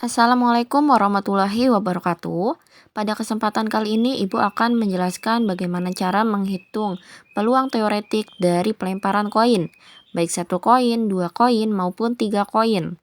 Assalamualaikum warahmatullahi wabarakatuh. Pada kesempatan kali ini, Ibu akan menjelaskan bagaimana cara menghitung peluang teoretik dari pelemparan koin, baik satu koin, dua koin, maupun tiga koin.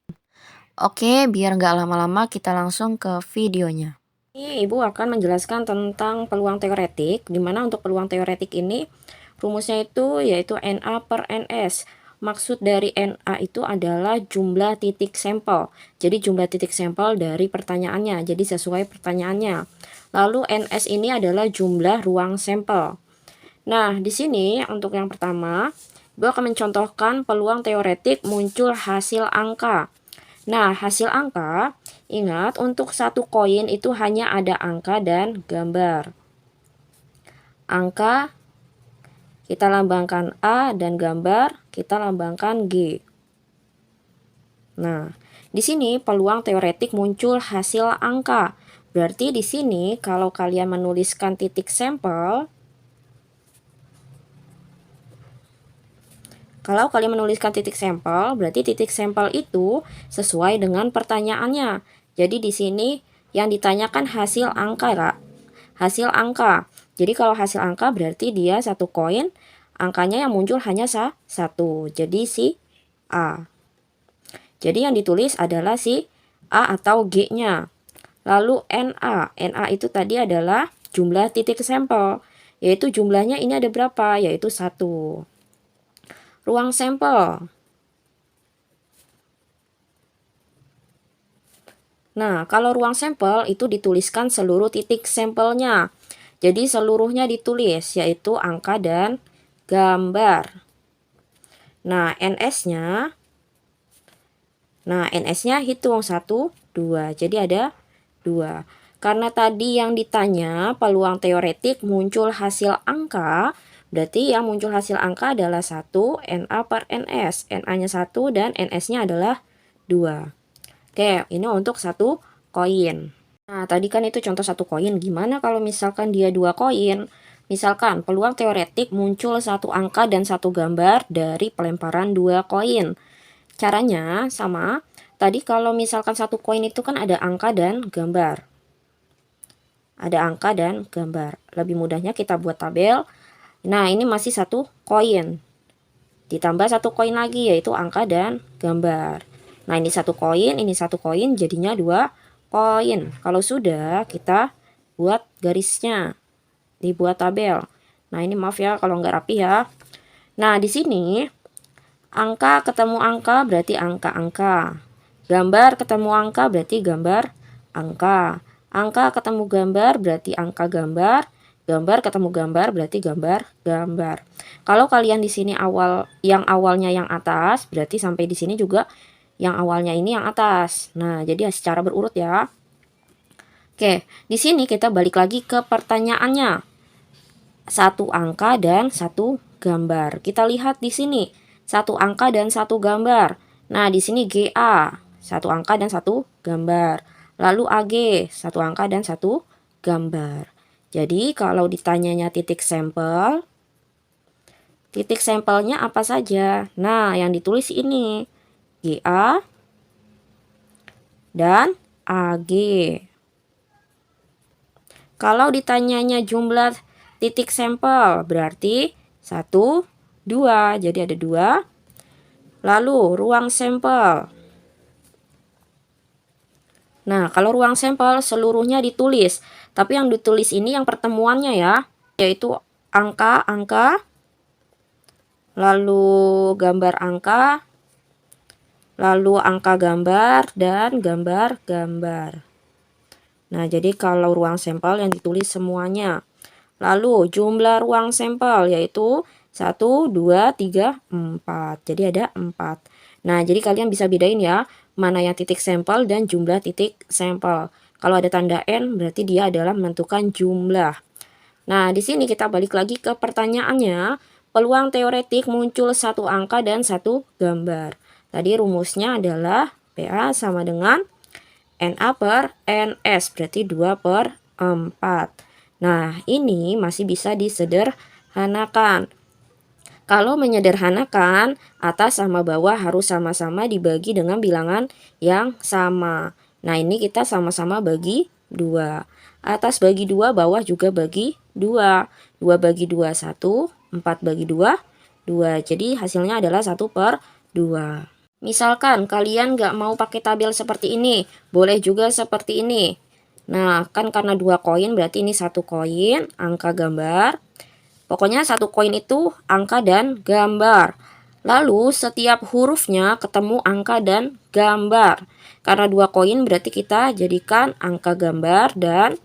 Oke, biar nggak lama-lama, kita langsung ke videonya. Ini Ibu akan menjelaskan tentang peluang teoretik, di mana untuk peluang teoretik ini rumusnya itu yaitu NA per NS. Maksud dari NA itu adalah jumlah titik sampel. Jadi jumlah titik sampel dari pertanyaannya. Jadi sesuai pertanyaannya. Lalu NS ini adalah jumlah ruang sampel. Nah, di sini untuk yang pertama, gue akan mencontohkan peluang teoretik muncul hasil angka. Nah, hasil angka, ingat untuk satu koin itu hanya ada angka dan gambar. Angka kita lambangkan A dan gambar kita lambangkan G. Nah, di sini peluang teoretik muncul hasil angka. Berarti di sini kalau kalian menuliskan titik sampel, berarti titik sampel itu sesuai dengan pertanyaannya. Jadi di sini yang ditanyakan hasil angka, Kak. Hasil angka. Jadi kalau hasil angka berarti dia satu koin, angkanya yang muncul hanya satu. Jadi si A. Jadi yang ditulis adalah si A atau G-nya. Lalu NA. NA itu tadi adalah jumlah titik sampel. Yaitu jumlahnya ini ada berapa? Yaitu 1. Ruang sampel. Nah, kalau ruang sampel itu dituliskan seluruh titik sampelnya. Jadi seluruhnya ditulis, yaitu angka dan gambar. Nah, NS-nya hitung 1, 2. Jadi ada 2. Karena tadi yang ditanya peluang teoretik muncul hasil angka, berarti yang muncul hasil angka adalah 1, NA per NS. NA-nya 1 dan NS-nya adalah 2. Oke, ini untuk satu koin. Nah, tadi kan itu contoh satu koin. Gimana kalau misalkan dia dua koin? Misalkan peluang teoretik muncul satu angka dan satu gambar dari pelemparan dua koin. Caranya sama. Tadi kalau misalkan satu koin itu kan ada angka dan gambar. Ada angka dan gambar. Lebih mudahnya kita buat tabel. Nah, ini masih satu koin. Ditambah satu koin lagi yaitu angka dan gambar. Nah, ini satu koin, jadinya 2 koin. Kalau sudah, kita buat garisnya. Dibuat tabel. Nah, ini maaf ya kalau nggak rapi ya. Nah, di sini angka ketemu angka berarti angka-angka. Gambar ketemu angka berarti gambar angka. Angka ketemu gambar berarti angka gambar. Gambar ketemu gambar berarti gambar. Kalau kalian di sini awalnya yang atas, berarti sampai di sini juga yang awalnya ini yang atas. Nah, jadi secara berurut ya. Oke, di sini kita balik lagi ke pertanyaannya. Satu angka dan satu gambar. Kita lihat di sini, satu angka dan satu gambar. Nah, di sini GA, satu angka dan satu gambar. Lalu AG, satu angka dan satu gambar. Jadi kalau ditanyanya titik sampel, titik sampelnya apa saja? Nah, yang ditulis ini GA dan AG. Kalau ditanyanya jumlah titik sampel, berarti 1, 2. Jadi ada 2. Lalu ruang sampel. Nah, kalau ruang sampel seluruhnya ditulis. Tapi yang ditulis ini yang pertemuannya ya, yaitu angka-angka, lalu gambar angka, lalu angka gambar, dan gambar-gambar. Nah, jadi kalau ruang sampel yang ditulis semuanya. Lalu jumlah ruang sampel yaitu 1, 2, 3, 4. Jadi ada 4. Nah, jadi kalian bisa bedain ya, mana yang titik sampel dan jumlah titik sampel. Kalau ada tanda N berarti dia adalah menentukan jumlah. Nah, di sini kita balik lagi ke pertanyaannya. Peluang teoretik muncul satu angka dan satu gambar. Tadi rumusnya adalah PA sama dengan NA per NS, berarti 2 per 4. Nah, ini masih bisa disederhanakan. Kalau menyederhanakan, atas sama bawah harus sama-sama dibagi dengan bilangan yang sama. Nah, ini kita sama-sama bagi 2. Atas bagi 2, bawah juga bagi 2. 2 bagi 2, 1. 4 bagi 2, 2. Jadi hasilnya adalah 1/2. Misalkan kalian nggak mau pakai tabel seperti ini, boleh juga seperti ini. Nah, kan karena 2 koin berarti ini 1 koin, angka gambar. Pokoknya 1 koin itu angka dan gambar. Lalu setiap hurufnya ketemu angka dan gambar. Karena 2 koin berarti kita jadikan angka gambar dan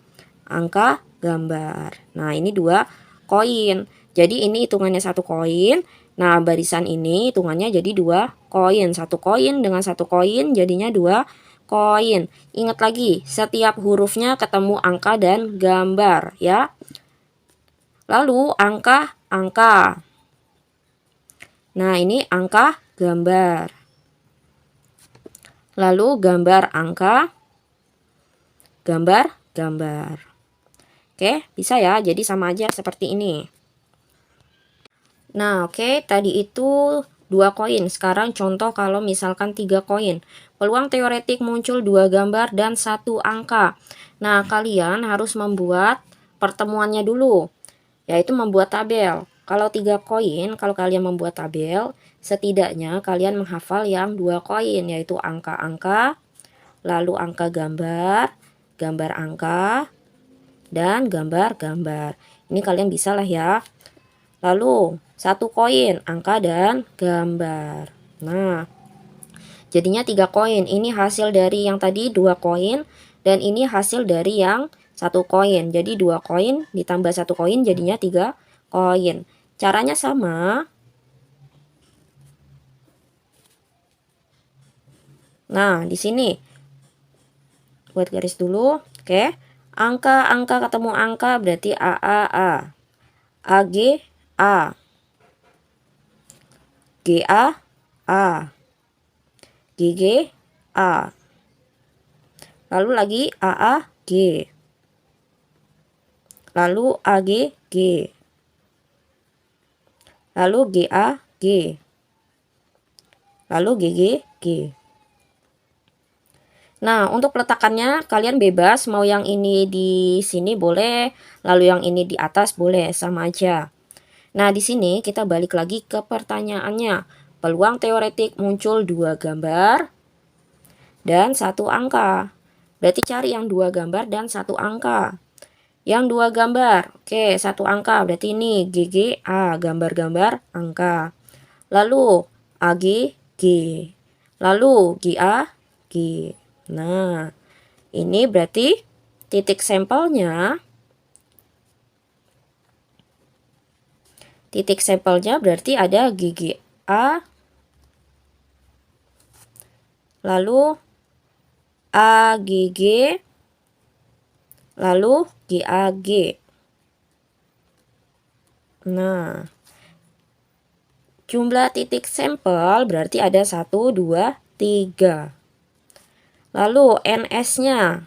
angka gambar. Nah, ini 2 koin. Jadi ini hitungannya 1 koin. Nah, barisan ini hitungannya jadi 2 koin. 1 koin dengan 1 koin jadinya 2 koin. Ingat lagi, setiap hurufnya ketemu angka dan gambar ya. Lalu angka. Nah, ini angka gambar. Lalu gambar angka, gambar. Oke, bisa ya. Jadi sama aja seperti ini. Nah, oke, tadi itu 2 koin. Sekarang contoh kalau misalkan 3 koin. Peluang teoretik muncul 2 gambar dan 1 angka. Nah, kalian harus membuat pertemuannya dulu, yaitu membuat tabel. Kalau 3 koin, kalau kalian membuat tabel, setidaknya kalian menghafal yang 2 koin, yaitu angka-angka, lalu angka gambar, gambar angka, dan gambar-gambar. Ini kalian bisa lah ya. Lalu 1 koin, angka dan gambar. Nah, jadinya 3 koin. Ini hasil dari yang tadi 2 koin, dan ini hasil dari yang 1 koin. Jadi 2 koin ditambah 1 koin jadinya 3 koin. Caranya sama. Nah, di sini buat garis dulu. Oke. Angka ketemu angka berarti A. AG A. GA A. GG A. Lalu lagi G. Lalu G. Lalu G. Lalu G. Nah, untuk peletakannya kalian bebas, mau yang ini di sini boleh, lalu yang ini di atas boleh, sama aja. Nah, di sini kita balik lagi ke pertanyaannya. Peluang teoretik muncul 2 gambar dan 1 angka. Berarti cari yang 2 gambar dan 1 angka. Yang 2 gambar, oke, 1 angka, berarti ini GGA, gambar-gambar angka. Lalu AG, G. Lalu GA, G. Nah, ini berarti titik sampelnya. Titik sampelnya berarti ada GGA, lalu AGG, lalu GAG. Nah, jumlah titik sampel berarti ada 1, 2, 3. Lalu NS-nya.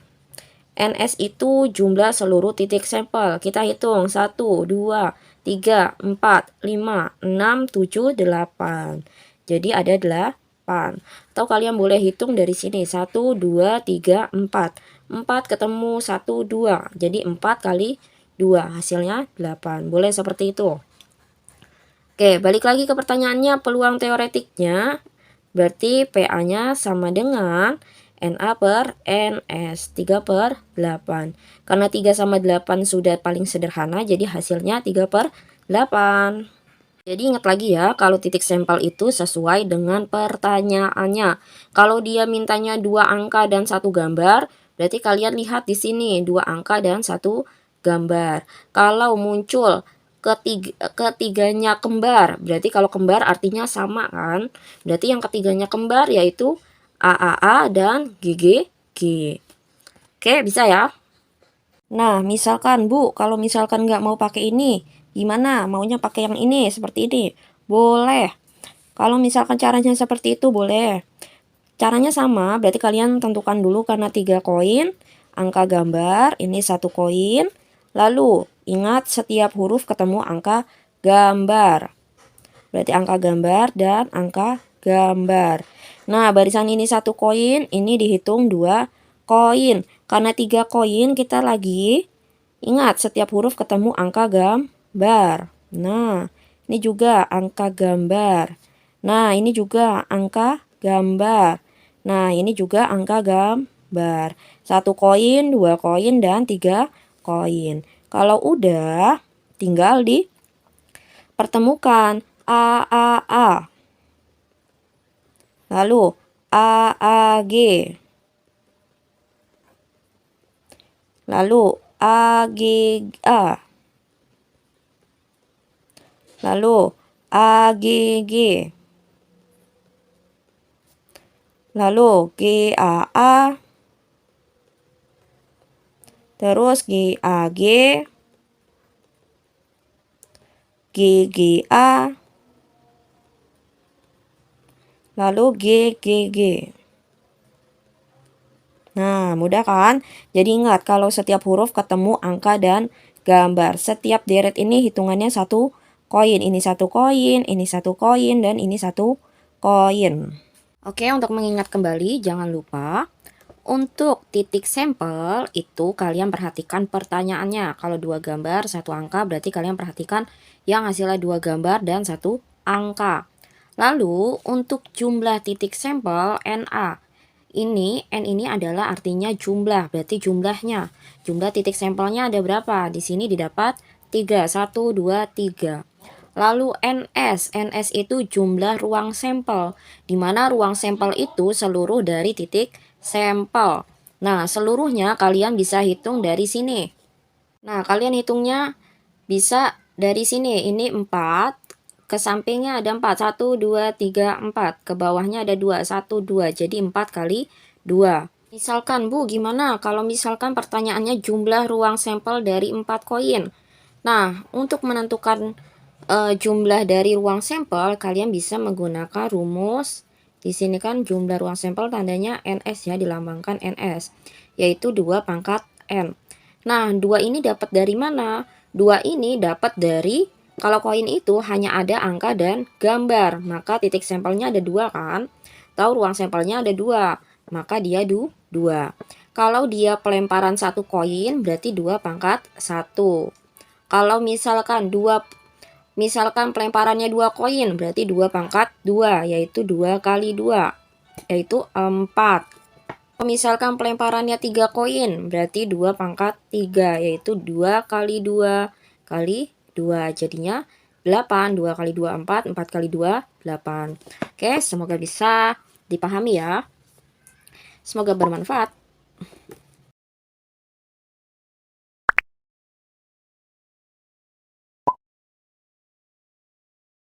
NS itu jumlah seluruh titik sampel. Kita hitung 1, 2, 3, 4, 5, 6, 7, 8. Jadi ada 8. Atau kalian boleh hitung dari sini. 1, 2, 3, 4. 4 ketemu 1, 2. Jadi 4 kali 2. Hasilnya 8. Boleh seperti itu. Oke, balik lagi ke pertanyaannya. Peluang teoretiknya berarti PA-nya sama dengan NA per NS 3/8. Karena 3 sama 8 sudah paling sederhana, jadi hasilnya 3/8. Jadi ingat lagi ya, kalau titik sampel itu sesuai dengan pertanyaannya. Kalau dia mintanya 2 angka dan 1 gambar, berarti kalian lihat di sini 2 angka dan 1 gambar. Kalau muncul ketiganya kembar, berarti kalau kembar artinya sama kan? Berarti yang ketiganya kembar yaitu A dan G. Oke, bisa ya? Nah, misalkan Bu, kalau misalkan nggak mau pakai ini, gimana? Maunya pakai yang ini, seperti ini. Boleh. Kalau misalkan caranya seperti itu, boleh. Caranya sama, berarti kalian tentukan dulu karena 3 koin, angka gambar, ini 1 koin. Lalu, ingat setiap huruf ketemu angka gambar. Berarti angka gambar dan angka gambar. Nah, barisan ini 1 koin, ini dihitung 2 koin. Karena 3 koin kita lagi ingat setiap huruf ketemu angka gambar. Nah, ini juga angka gambar. Nah, ini juga angka gambar. Nah, ini juga angka gambar. 1 koin, 2 koin, dan 3 koin. Kalau udah, tinggal dipertemukan. A. Lalu AG. Lalu AGA. Lalu AGG. Lalu GAA. Terus GAG. GGA. Lalu GGG. Nah, mudah kan? Jadi ingat kalau setiap huruf ketemu angka dan gambar. Setiap deret ini hitungannya 1 koin. Ini 1 koin, ini 1 koin, dan ini 1 koin. Oke, untuk mengingat kembali, jangan lupa untuk titik sampel itu kalian perhatikan pertanyaannya. Kalau 2 gambar, 1 angka, berarti kalian perhatikan yang hasilnya 2 gambar dan 1 angka. Lalu untuk jumlah titik sampel NA. N ini adalah artinya jumlah, berarti jumlahnya. Jumlah titik sampelnya ada berapa? Di sini didapat 3, 1, 2, 3. Lalu NS itu jumlah ruang sampel, di mana ruang sampel itu seluruh dari titik sampel. Nah, seluruhnya kalian bisa hitung dari sini. Nah, kalian hitungnya bisa dari sini. Ini 4. Ke sampingnya ada 4. 1, 2, 3, 4. Ke bawahnya ada 2. 1, 2. Jadi 4 kali 2. Misalkan, Bu, gimana kalau misalkan pertanyaannya jumlah ruang sampel dari 4 koin? Nah, untuk menentukan jumlah dari ruang sampel, kalian bisa menggunakan rumus. Di sini kan jumlah ruang sampel tandanya NS ya, dilambangkan NS. Yaitu 2 pangkat N. Nah, 2 ini dapat dari mana? 2 ini dapat dari, kalau koin itu hanya ada angka dan gambar, maka titik sampelnya ada 2 kan? Tahu ruang sampelnya ada 2, maka dia 2. Kalau dia pelemparan 1 koin, berarti 2 pangkat 1. Kalau misalkan pelemparannya 2 koin, berarti 2 pangkat 2, yaitu 2 kali 2, yaitu 4. Misalkan pelemparannya 3 koin, berarti 2 pangkat 3, yaitu 2 kali 2 kali 2, jadinya 8. 2 kali 2, 4, 4 kali 2, 8. Oke, semoga bisa dipahami ya. Semoga bermanfaat.